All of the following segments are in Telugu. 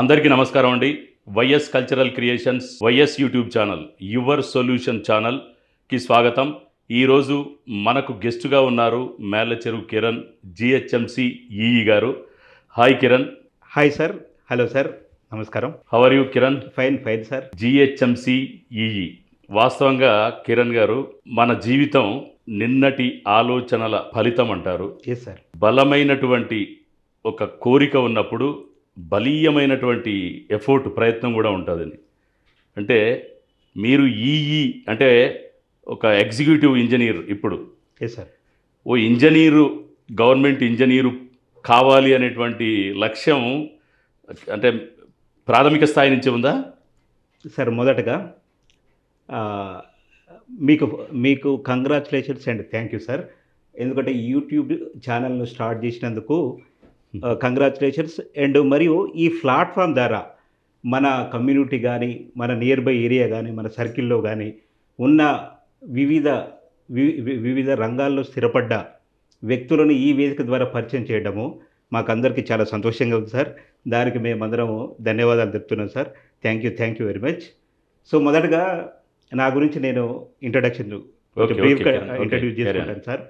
అందరికీ నమస్కారం అండి. YS cultural creations YS YouTube channel your solution ఛానల్కి స్వాగతం. ఈరోజు మనకు గెస్టుగా ఉన్నారు మేళ్ళచెరువు కిరణ్, జిహెచ్ఎంసి ఈఈ గారు. Hi Kiran. Hi sir. Hello sir. నమస్కారం. How are you Kiran? Fine fine sir. GHMC EE. వాస్తవంగా కిరణ్ గారు, మన జీవితం నిన్నటి ఆలోచనల ఫలితం అంటారు. Yes sir. బలమైనటువంటి ఒక కోరిక ఉన్నప్పుడు బలీయమైనటువంటి ఎఫోర్ట్, ప్రయత్నం కూడా ఉంటుందని. అంటే మీరు ఈఈ అంటే ఒక ఎగ్జిక్యూటివ్ ఇంజనీర్. ఇప్పుడు ఎస్ సార్. ఓ ఇంజనీరు, గవర్నమెంట్ ఇంజనీరు కావాలి అనేటువంటి లక్ష్యం అంటే ప్రాథమిక స్థాయి నుంచి ఉందా సార్? మొదటగా మీకు మీకు congratulations and thank you sir. ఎందుకంటే యూట్యూబ్ ఛానల్ను స్టార్ట్ చేసినందుకు కంగ్రాచులేషన్స్. అండ్ మరియు ఈ ప్లాట్ఫామ్ ద్వారా మన కమ్యూనిటీ కానీ, మన నియర్ బై ఏరియా కానీ, మన సర్కిల్లో కానీ ఉన్న వివిధ వివిధ రంగాల్లో స్థిరపడ్డ వ్యక్తులను ఈ వేదిక ద్వారా పరిచయం చేయడము మాకందరికీ చాలా సంతోషంగా ఉంది సార్. దానికి మేమందరము ధన్యవాదాలు చెప్తున్నాం sir. Thank you very much. So మొదటగా నా గురించి నేను ఇంట్రడక్షన్ బ్రీఫ్గా ఇంట్రడ్యూస్ చేసుకుంటాను సార్.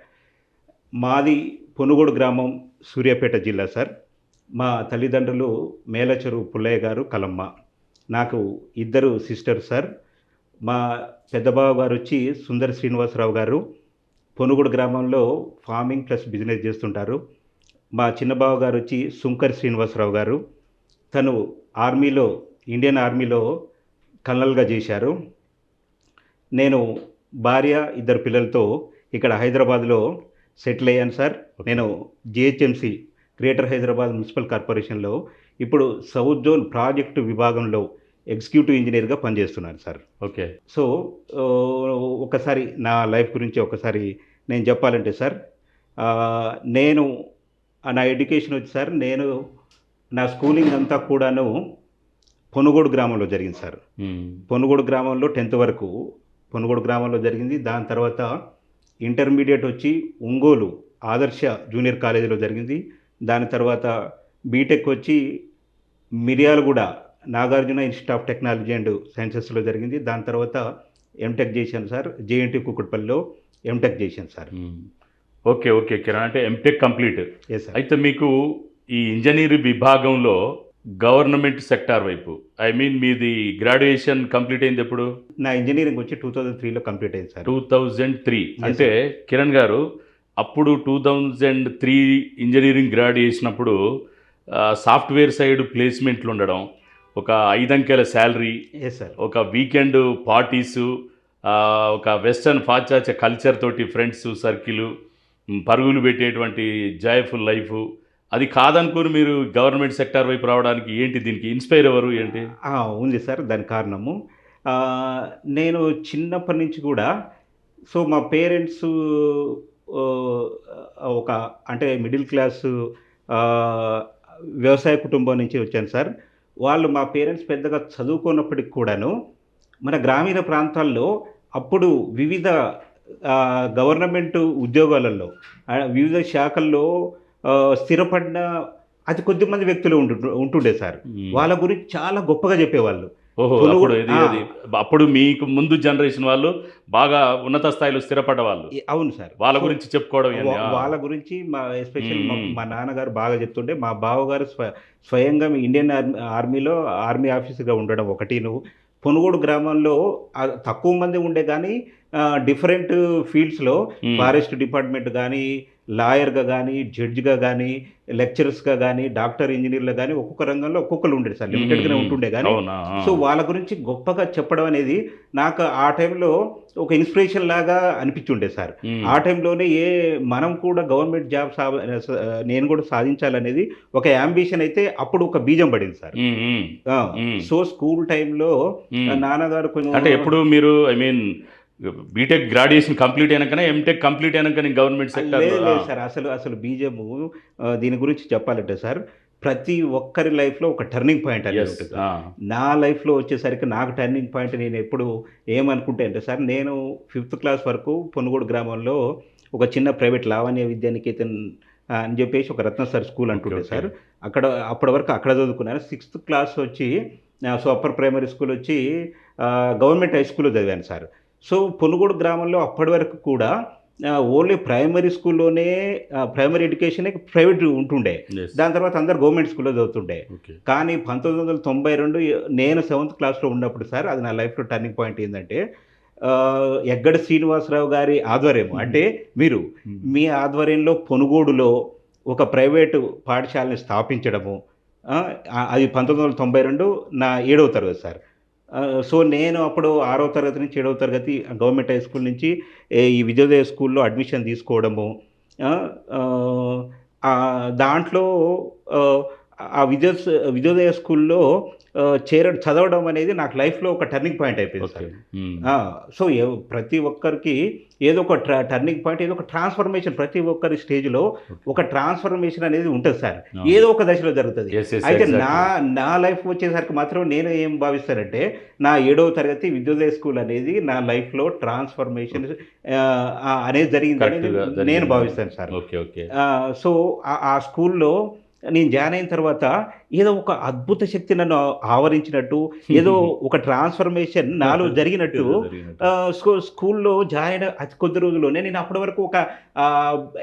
మాది పొనుగోడు గ్రామం, సూర్యాపేట జిల్లా సార్. మా తల్లిదండ్రులు మేళ్ళచెరువు పుల్లయ్య గారు, కలమ్మ. నాకు ఇద్దరు సిస్టర్ సార్. మా పెద్దబావ గారు వచ్చి సుందర శ్రీనివాసరావు గారు, పొనుగోడు గ్రామంలో ఫార్మింగ్ ప్లస్ బిజినెస్ చేస్తుంటారు. మా చిన్నబావ గారు వచ్చి సుంకర్ శ్రీనివాసరావు గారు, తను ఆర్మీలో, ఇండియన్ ఆర్మీలో కల్నల్గా చేశారు. నేను భార్య, ఇద్దరు పిల్లలతో ఇక్కడ హైదరాబాద్లో సెటిల్ అయ్యాను సార్. నేను జిహెచ్ఎంసి గ్రేటర్ హైదరాబాద్ మున్సిపల్ కార్పొరేషన్లో ఇప్పుడు సౌత్ జోన్ ప్రాజెక్టు విభాగంలో ఎగ్జిక్యూటివ్ ఇంజనీర్గా పనిచేస్తున్నాను సార్. ఓకే. సో ఒకసారి నా లైఫ్ గురించి ఒకసారి నేను చెప్పాలంటే సార్, నేను నా ఎడ్యుకేషన్ వచ్చి సార్, నేను నా స్కూలింగ్ అంతా కూడాను పొనుగోడు గ్రామంలో జరిగింది సార్. పొనుగోడు గ్రామంలో 10th వరకు పొనుగోడు గ్రామంలో జరిగింది. దాని తర్వాత ఇంటర్మీడియట్ వచ్చి ఒంగోలు ఆదర్శ జూనియర్ కాలేజీలో జరిగింది. దాని తర్వాత బీటెక్ వచ్చి Miryalaguda Nagarjuna institute of technology and సైన్సెస్లో జరిగింది. దాని తర్వాత ఎంటెక్ చేశాను సార్. జేఎన్టీ కుకుట్పల్లిలో ఎంటెక్ చేశాను సార్. ఓకే ఓకే కిరణ్, అంటే ఎంటెక్ కంప్లీట్. Yes sir. అయితే మీకు ఈ ఇంజనీరింగ్ విభాగంలో గవర్నమెంట్ సెక్టార్ వైపు, ఐ మీన్ మీది గ్రాడ్యుయేషన్ కంప్లీట్ అయింది ఎప్పుడు? నా ఇంజనీరింగ్ వచ్చి 2003లో కంప్లీట్ అయింది సార్. 2003 అంటే కిరణ్ గారు, అప్పుడు 2003 ఇంజనీరింగ్ గ్రాడ్ చేసినప్పుడు సాఫ్ట్వేర్ సైడ్ ప్లేస్మెంట్లు ఉండడం, ఒక 5 అంకెల శాలరీ, ఎస్ సార్, ఒక వీకెండ్ పార్టీసు, ఒక వెస్టర్న్ పాశ్చాత్య కల్చర్ తోటి ఫ్రెండ్స్ సర్కిల్, పరుగులు పెట్టేటువంటి జాయ్ఫుల్ లైఫ్, అది కాదనుకుని మీరు గవర్నమెంట్ సెక్టార్ వైపు రావడానికి ఏంటి, దీనికి ఇన్స్పైర్ ఎవరు ఏంటి? ఉంది సార్. దాని కారణము నేను చిన్నప్పటి నుంచి కూడా, సో మా పేరెంట్స్ ఒక అంటే మిడిల్ క్లాస్ వ్యవసాయ కుటుంబం నుంచి వచ్చాను సార్. వాళ్ళు, మా పేరెంట్స్ పెద్దగా చదువుకున్నప్పటికి కూడాను మన గ్రామీణ ప్రాంతాల్లో అప్పుడు వివిధ గవర్నమెంట్ ఉద్యోగాలలో, వివిధ శాఖల్లో స్థిరపడిన అతి కొద్ది మంది వ్యక్తులు ఉంటుండే సార్. వాళ్ళ గురించి చాలా గొప్పగా చెప్పేవాళ్ళు. అప్పుడు మీకు ముందు జనరేషన్ వాళ్ళు బాగా ఉన్నత స్థాయిలో స్థిరపడ్డ వాళ్ళు. అవును సార్. వాళ్ళ గురించి చెప్పుకోవడం, వాళ్ళ గురించి ఎస్పెషల్ మా నాన్నగారు బాగా చెప్తుండే. మా బావగారు స్వయంగా ఇండియన్ ఆర్మీలో ఆర్మీ ఆఫీసర్గా ఉండడం ఒకటి. పొనుగోడు గ్రామంలో తక్కువ మంది ఉండే కానీ డిఫరెంట్ ఫీల్డ్స్లో ఫారెస్ట్ డిపార్ట్మెంట్ కానీ, లాయర్గా కానీ, జడ్జిగా కానీ, లెక్చరర్స్గా కానీ, డాక్టర్, ఇంజనీర్లు కానీ ఒక్కొక్క రంగంలో ఒక్కొక్కరు ఉండేది సార్. లిమిటెడ్గానే ఉంటుండే కానీ. సో వాళ్ళ గురించి గొప్పగా చెప్పడం అనేది నాకు ఆ టైంలో ఒక ఇన్స్పిరేషన్ లాగా అనిపించుండే సార్. ఆ టైంలోనే మనం కూడా గవర్నమెంట్ జాబ్ నేను కూడా సాధించాలనేది ఒక యాంబిషన్ అయితే అప్పుడు ఒక బీజం పడింది సార్. సో స్కూల్ టైంలో నాన్నగారు కొంచెం, అంటే ఎప్పుడు మీరు I mean BTech graduation complete అయినాకనే ఎంటెక్ కంప్లీట్ అయినాక గవర్నమెంట్ సెక్టర్? లేదు సార్. అసలు బీజము దీని గురించి చెప్పాలంటే సార్, ప్రతి ఒక్కరి లైఫ్లో ఒక టర్నింగ్ పాయింట్ అనేది ఉంటుంది. నా లైఫ్లో వచ్చేసరికి నాకు టర్నింగ్ పాయింట్ నేను ఎప్పుడు ఏమనుకుంటే అంటే సార్, నేను 5th క్లాస్ వరకు పొనుగోడు గ్రామంలో ఒక చిన్న ప్రైవేట్ లావణ్య విద్యానికేతన్ అని చెప్పేసి ఒక రత్న సార్ స్కూల్ అంటుండే ఓకే. సార్. అక్కడ అప్పటి వరకు అక్కడ చదువుకున్నాను. 6th క్లాస్ వచ్చి సో అప్పర్ ప్రైమరీ స్కూల్ వచ్చి గవర్నమెంట్ హై స్కూల్‌లో చదివాను సార్. సో పునుగోడు గ్రామంలో అప్పటి వరకు కూడా ఓన్లీ ప్రైమరీ స్కూల్‌లోనే ప్రైమరీ ఎడ్యుకేషనే ప్రైవేట్ ఉంటుండే. యెస్. దాని తర్వాత అందరూ గవర్నమెంట్ స్కూల్‌లో చదువుతుండే. ఓకే. కానీ 1992 నేను 7th క్లాస్‌లో ఉన్నప్పుడు సార్ అది నా లైఫ్‌లో టర్నింగ్ పాయింట్ ఏందంటే ఎగ్గడి శ్రీనివాసరావు గారి ఆధ్వర్యం అంటే మీరు మీ ఆధ్వర్యంలో పొనుగోడులో ఒక ప్రైవేటు పాఠశాలని స్థాపించడము. అది 1992 నా 7వ తరగతి సార్. సో నేను అప్పుడు 6వ తరగతి నుంచి 7వ తరగతి గవర్నమెంట్ హై స్కూల్ నుంచి ఈ విద్యోదయ స్కూల్‌లో అడ్మిషన్ తీసుకోవడము. ఆహ్, దాంట్లో ఆహ్, ఆ విద్యోదయ స్కూల్‌లో చదవడం అనేది నాకు లైఫ్‌లో ఒక టర్నింగ్ పాయింట్ అయిపోయింది ఓకే. సార్. సో ప్రతి ఒక్కరికి ఏదో ఒక టర్నింగ్ పాయింట్, ఏదో ఒక ట్రాన్స్‌ఫర్మేషన్ ప్రతి ఒక్కరి స్టేజ్‌లో ఒక ట్రాన్స్‌ఫర్మేషన్ అనేది ఉంటది సార్. అవును. ఏదో ఒక దశలో జరుగుతది. యెస్. యెస్. అయితే ఎగ్జాక్ట్‌లీ. నా లైఫ్ వచ్చేసరికి మాత్రం నేను ఏం భావిస్తానంటే, నా 7వ తరగతి విద్యోదయ స్కూల్ అనేది నా లైఫ్‌లో ట్రాన్స్‌ఫర్మేషన్ అనేది జరిగిందనేది కరెక్ట్‌గా నేను జరిగింది. భావిస్తాను సార్. ఓకే. ఓకే. సో ఆ స్కూల్‌లో నేను జాయిన్ అయిన తర్వాత ఏదో ఒక అద్భుత శక్తి నన్ను ఆవరించినట్టు, ఏదో ఒక ట్రాన్స్‌ఫర్మేషన్ నాలో జరిగినట్టు ఏదో జరిగినట్టు. స్కూల్‌లో జాయిన్ అతి కొద్ది రోజుల్లోనే నేను అప్పటి వరకు ఒక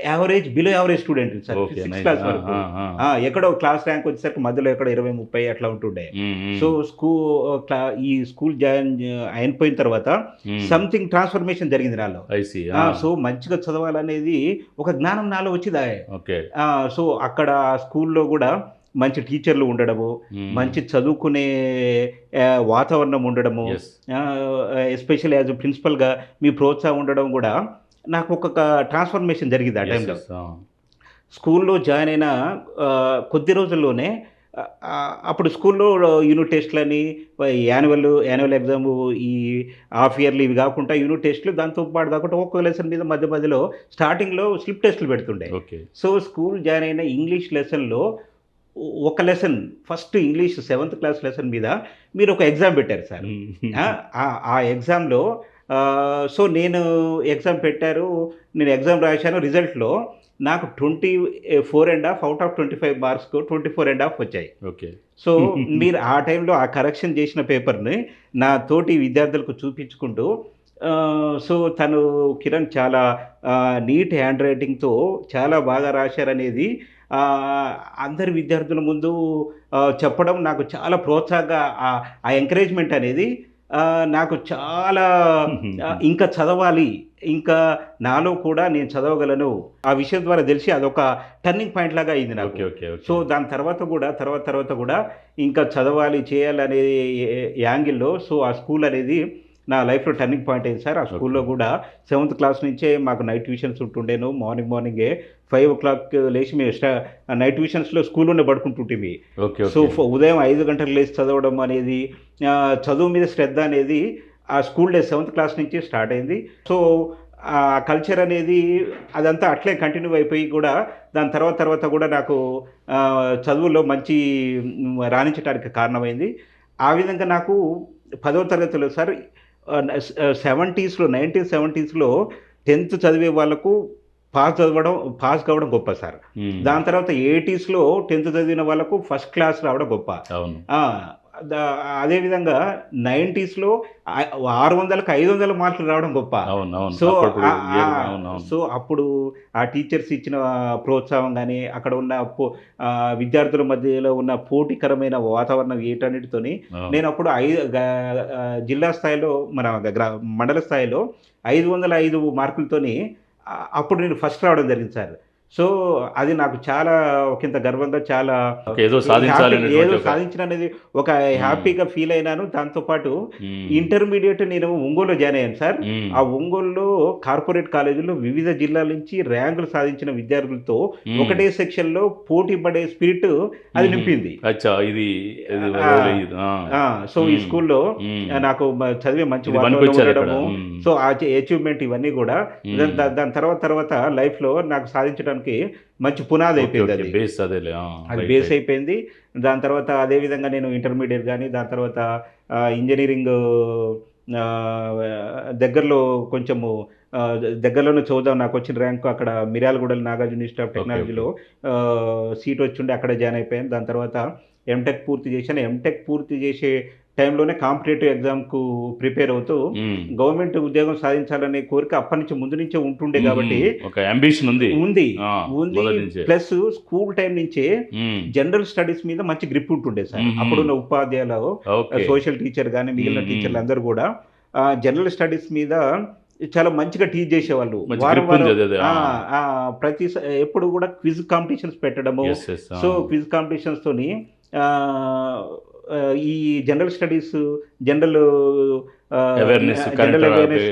average below average student sir. Okay. 6th nice. Class ఆ! వరకు. ఆ! ఆ! ఎక్కడో క్లాస్ ర్యాంక్ వచ్చేసరికి మధ్యలో ఎక్కడో 20, 30 అట్లా ఉంటుండే. హ్మ్. హ్మ్. సో ఈ స్కూల్ జాయిన్ అయిపోయిన తర్వాత హ్మ్. సంథింగ్ ట్రాన్స్‌ఫర్మేషన్ జరిగింది నాలో. I see. సో మంచిగా చదవాలనేది ఒక జ్ఞానం నాలో వచ్చిందా. ఓకే. సో అక్కడ స్కూల్‌లో గూడా మంచి టీచర్లు ఉండడము, మంచి చదువుకునే వాతావరణం ఉండడము, యెస్. ఎస్పెషల్లీ యాజ్ ప్రిన్సిపల్‌గా మీ ప్రోత్సాహం ఉండడం గూడా నాకు ఒక ట్రాన్స్‌ఫర్మేషన్ జరిగింది ఆ యెస్. టైంలో. యెస్. స్కూల్‌లో జాయిన్ అయిన కొద్ది రోజుల్లోనే అప్పుడు స్కూల్‌లో యూనిట్ టెస్ట్‌లని, యాన్యువల్ ఎగ్జాము, ఈ హాఫ్ ఇయర్లీ ఇవి గాకుండా యూనిట్ టెస్ట్‌లు దాంతో పాటు కాకుండా ఒక్కొక్క లెసన్ మీద మధ్య మధ్యలో స్టార్టింగ్‌లో స్లిప్ టెస్ట్‌లు పెడుతుండే. ఓకే. సో స్కూల్ జాయిన్ అయిన ఇంగ్లీష్ లెసన్‌లో ఒక lesson first English 7th class lesson మీద మీరు ఒక ఎగ్జామ్ పెట్టారు సార్. ఆ ఎగ్జామ్‌లో సో నేను ఎగ్జామ్ పెట్టారు. నేను ఎగ్జామ్ రాశాను. రిజల్ట్‌లో నాకు 24.5 ఔట్ ఆఫ్ 25 మార్క్స్‌కు 24.5 వచ్చాయి. ఓకే. సో మీరు ఆ టైంలో ఆ కరెక్షన్ చేసిన పేపర్‌ని నా తోటి విద్యార్థులకు చూపించుకుంటూ సో తను కిరణ్ చాలా నీట్ హ్యాండ్ రైటింగ్‌తో చాలా బాగా రాశారనేది అందరి విద్యార్థుల ముందు చెప్పడం నాకు చాలా ప్రోత్సాహంగా ఆ ఎంకరేజ్‌మెంట్ అనేది నాకు చాలా ఇంకా చదవాలి, ఇంకా నాలో కూడా నేను చదవగలను ఆ విషయం ద్వారా తెలిసి అదొక టర్నింగ్ పాయింట్ లాగా అయింది నాకు. ఓకే. ఓకే. సో దాని తర్వాత కూడా ఇంకా చదవాలి, చేయాలనే యాంగిల్‌లో సో ఆ స్కూల్ అనేది నా లైఫ్‌లో టర్నింగ్ పాయింట్ అయింది సార్. ఆ స్కూల్‌లో కూడా 7th క్లాస్ నుంచే మాకు నైట్ ట్యూషన్స్ ఉంటుండేను. మార్నింగే 5:00 లేచి మేము నైట్ ట్యూషన్స్‌లో స్కూల్‌లోనే పడుకుంటుంటిమి. ఓకే. So okay. ఉదయం 5 గంటలకు లేచి చదవడం అనేది, చదువు మీద శ్రద్ధ అనేది ఆ స్కూల్ డేస్ 7th క్లాస్ నుంచి స్టార్ట్ అయింది. సో ఆ కల్చర్ అనేది అదంతా అట్లే కంటిన్యూ అయిపోయి కూడా దాని తర్వాత కూడా నాకు చదువులో మంచి రాణించడానికి కారణమైంది. ఆ విధంగా నాకు 10వ తరగతిలో సార్ 1970స్‌లో 10th చదివే వాళ్ళకు పాస్ కావడం గొప్ప సార్. దాని తర్వాత 80స్‌లో 10th చదివిన వాళ్ళకు ఫస్ట్ క్లాస్ రావడం గొప్ప. అవును. అదేవిధంగా 90స్‌లో 600కి 500 మార్కులు రావడం గొప్ప. అవునవును. సో అప్పటి అవునవును. సో అప్పుడు ఆ టీచర్స్ ఇచ్చిన ప్రోత్సాహం గాని, అక్కడ ఉన్న విద్యార్థుల మధ్యలో ఉన్న పోటీకరమైన వాతావరణం వీటన్నిటితోని నేనప్పుడు జిల్లా స్థాయిలో మన మండల స్థాయిలో 505 మార్కులతోని అప్పుడు నేను ఫస్ట్ రావడం జరిగింది సార్. సో అది నాకు చాలా ఒకంత గర్వంగా చాలా ఏదో సాధించాలనేటువంటి సాధించాననేది ఒక హ్యాపీగా ఫీల్ అయినాను. దాంతో పాటు ఇంటర్మీడియేట్ నేను ఒంగోలులో జాయిన్ అయ్యాను సార్. ఆ ఒంగోలులో కార్పొరేట్ కాలేజీలో వివిధ జిల్లాల నుంచి ర్యాంకులు సాధించిన విద్యార్థులతో ఒకటే సెక్షన్‌లో పోటీ పడే స్పిరిట్ అది నింపింది. అచ్చా ఇది సో ఈ స్కూల్‌లో నాకు చదివే మంచి వాతావరణం ఉండడము, సో ఆ అచీవ్‌మెంట్ ఇవన్నీ కూడా దాని తర్వాత లైఫ్‌లో నాకు సాధించడానికి మంచి పునాది అయిపోయింది. అది బేస్ అదేలే. అది బేస్ అయిపోయింది. దాని తర్వాత అదే విధంగా నేను ఇంటర్మీడియేట్ గాని, దాని తర్వాత ఇంజినీరింగ్ దగ్గరలో కొంచెము దగ్గరలోనే చూద్దాం, నాకు వచ్చిన ర్యాంకు అక్కడ మిర్యాలగూడలో నాగార్జున ఇన్స్టిట్యూట్ ఆఫ్ టెక్నాలజీలో సీట్ వచ్చిండే అక్కడే జాయిన్ అయిపోయాను. దాని తర్వాత ఎంటెక్ పూర్తి చేశాను. ఎంటెక్ పూర్తి చేసే టైంలోనే కాంపిటేటివ్ ఎగ్జామ్‌కు ప్రిపేర్ అవుతూ గవర్నమెంట్ ఉద్యోగం సాధించాలనే కోరిక అప్పటి నుంచి ముందు నుంచే ఉంటుండే కాబట్టి ఒక అంబిషన్ ఉంది. ఉంది. మొదటి నుంచే. ప్లస్ స్కూల్ టైం నుంచే జనరల్ స్టడీస్ మీద మంచి గ్రిప్ ఉంటుండే సార్. అప్పుడున్న ఉపాధ్యాయులు, సోషల్ టీచర్ గాని మిగిలిన టీచర్లు అందరూ కూడా జనరల్ స్టడీస్ మీద చాలా మంచిగా టీచ్ చేసేవాళ్ళు. ప్రతి ఎప్పుడు కూడా క్విజ్ కాంపిటీషన్స్ పెట్టడము. సో క్విజ్ కాంపిటీషన్స్ తోని ఈ general studies, general awareness,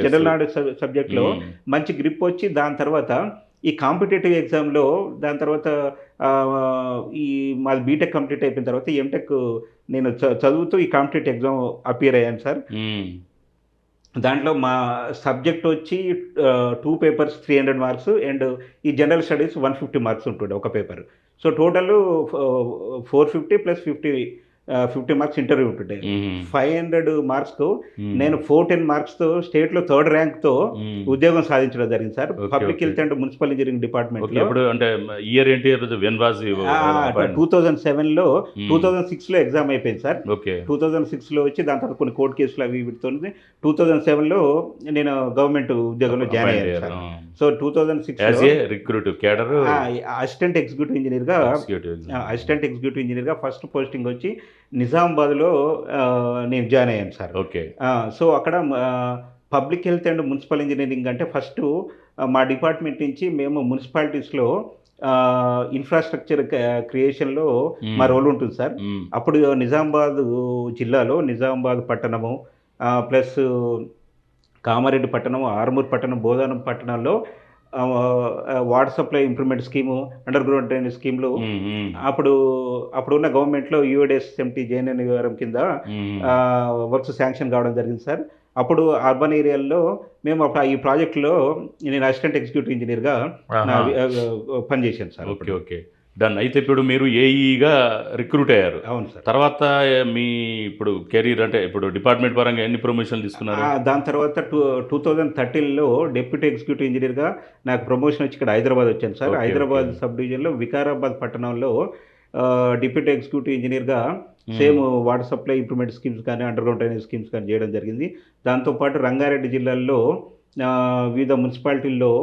general knowledge సబ్జెక్ట్లో మంచి గ్రిప్ వచ్చి దాని తర్వాత ఈ కాంపిటేటివ్ ఎగ్జామ్లో దాని తర్వాత ఈ మాది బీటెక్ కంప్లీట్ అయిపోయిన తర్వాత ఎంటెక్ నేను చదువుతూ ఈ కాంపిటేటివ్ ఎగ్జామ్ అపియర్ అయ్యాను సార్. దాంట్లో మా సబ్జెక్ట్ వచ్చి 2 పేపర్స్ 300 మార్క్స్ అండ్ ఈ జనరల్ స్టడీస్ 150 మార్క్స్ ఉంటుండే ఒక paper. So total 450 plus 50 marks interview ఉంటుండే. 500 మార్క్స్తో నేను 410 మార్క్స్తో స్టేట్లో 3rd ర్యాంక్తో ఉద్యోగం సాధించడం జరిగింది sir. Public health and municipal engineering డిపార్ట్మెంట్లో. అంటే ఇయర్ ఏంటి? 2007లో 2006లో ఎగ్జామ్ అయిపోయింది సార్. 2006లో వచ్చి దాని తర్వాత కొన్ని కోర్టు కేసులు అవి వీటితోనే 2007లో నేను గవర్నమెంట్ ఉద్యోగంలో జాయిన్ అయ్యాను సార్. సో 2006 అసిస్టెంట్ ఎగ్జిక్యూటివ్ ఇంజనీర్గా ఫస్ట్ పోస్టింగ్ వచ్చి నిజామాబాద్లో నేను జాయిన్ అయ్యాను సార్. సో అక్కడ public health and municipal engineering అంటే ఫస్ట్ మా డిపార్ట్మెంట్ నుంచి మేము మున్సిపాలిటీస్లో ఇన్ఫ్రాస్ట్రక్చర్ క్రియేషన్లో మా రోల్ ఉంటుంది సార్. అప్పుడు నిజామాబాద్ జిల్లాలో నిజామాబాద్ పట్టణము ప్లస్ కామారెడ్డి పట్టణం, ఆర్మూర్ పట్టణం, బోధానం పట్టణంలో water supply improvement scheme, underground drainage స్కీమ్లు అప్పుడున్న గవర్నమెంట్లో యూఏడిఎస్ఎంటీ జేఎన్ఎన్యూఆర్ఎం కింద వర్క్స్ శాంక్షన్ కావడం జరిగింది సార్. అప్పుడు అర్బన్ ఏరియాల్లో మేము ఈ ప్రాజెక్టులో నేను అసిస్టెంట్ ఎగ్జిక్యూటివ్ ఇంజనీర్గా పనిచేశాను సార్. Okay done. అయితే ఇప్పుడు మీరు ఏఈగా రిక్రూట్ అయ్యారు. అవును సార్. తర్వాత మీ ఇప్పుడు కెరీర్ అంటే ఇప్పుడు డిపార్ట్మెంట్ పరంగా ఎన్ని ప్రమోషన్లు తీసుకున్నారు? దాని తర్వాత 2013లో డిప్యూటీ ఎగ్జిక్యూటివ్ ఇంజనీర్గా నాకు ప్రమోషన్ వచ్చి ఇక్కడ హైదరాబాద్ వచ్చాను సార్. హైదరాబాద్ సబ్ డివిజన్లో వికారాబాద్ పట్టణంలో డిప్యూటీ ఎగ్జిక్యూటివ్ ఇంజనీర్గా same water supply improvement schemes కానీ అండర్ గ్రౌండ్ డ్రైనేజ్ స్కీమ్స్ కానీ చేయడం జరిగింది. దాంతోపాటు రంగారెడ్డి జిల్లాలో వివిధ మున్సిపాలిటీల్లో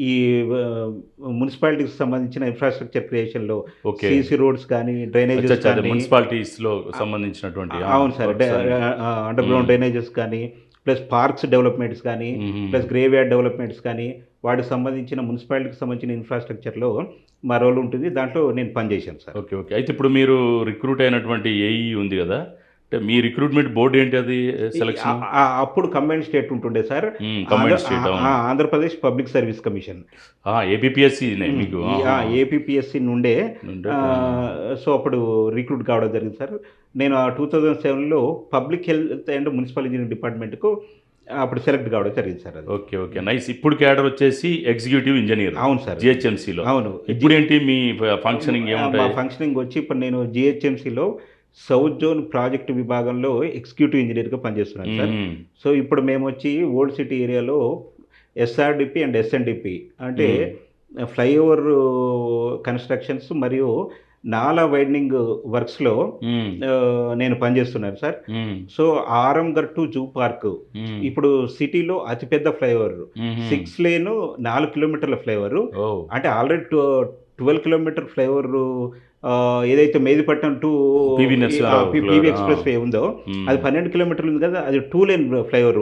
ఈ మున్సిపాలిటీకి సంబంధించిన ఇన్ఫ్రాస్ట్రక్చర్ క్రియేషన్లో సీసీ రోడ్స్ కానీ డ్రైనేజెస్ కానీ మున్సిపాలిటీస్లో సంబంధించినటువంటి అవును సార్, అండర్ గ్రౌండ్ డ్రైనేజెస్ కానీ ప్లస్ పార్క్స్ డెవలప్మెంట్స్ కానీ ప్లస్ గ్రేవ్ యార్డ్ డెవలప్మెంట్స్ కానీ వాటికి సంబంధించిన మున్సిపాలిటీకి సంబంధించిన ఇన్ఫ్రాస్ట్రక్చర్లో మా రోల్ ఉంటుంది. దాంట్లో నేను పనిచేశాను సార్. ఓకే అయితే ఇప్పుడు మీరు రిక్రూట్ అయినటువంటి ఏఈ ఉంది కదా, అంటే మీ రిక్రూట్మెంట్ బోర్డు ఏంటి? అది సెలక్షన్ అప్పుడు కంబైన్ స్టేట్ ఉంటుండే sir, Andhra Pradesh public service commission, APPSC మీకు ఏపీపీఎస్సీ నుండే. సో అప్పుడు రిక్రూట్ కావడం జరిగింది సార్. నేను 2007లో public health and municipal engineering డిపార్ట్మెంట్కు అప్పుడు సెలెక్ట్ కావడం జరిగింది సార్. అది ఓకే నైస్. ఇప్పుడు క్యాడర్ వచ్చేసి ఎగ్జిక్యూటివ్ ఇంజనీర్. అవును సార్, జిహెచ్ఎంసీలో. అవును. ఇప్పుడు ఏంటి మీ ఫంక్షనింగ్? మా ఫంక్షనింగ్ వచ్చి ఇప్పుడు నేను జిహెచ్ఎంసీలో సౌత్ జోన్ ప్రాజెక్టు విభాగంలో ఎగ్జిక్యూటివ్ ఇంజనీర్గా పనిచేస్తున్నాను సార్. సో ఇప్పుడు మేము వచ్చి ఓల్డ్ సిటీ ఏరియాలో ఎస్ఆర్డిపి అండ్ ఎస్ఎన్డిపి అంటే ఫ్లైఓవర్ కన్స్ట్రక్షన్స్ మరియు నాలా వైడనింగ్ వర్క్స్లో నేను పనిచేస్తున్నాను sir. So Aramghar to zoo park ఇప్పుడు సిటీలో అతిపెద్ద ఫ్లైఓవర్, 6 లేన్ 4 కిలోమీటర్ల ఫ్లైఓవర్. అంటే ఆల్రెడీ 12 కిలోమీటర్ ఫ్లైఓవర్ ఏదైతే Mehdipatnam to PV expressway ఉందో అది 12 కిలోమీటర్లు ఉంది కదా, అది 2 లేన్ ఫ్లైఓవర్.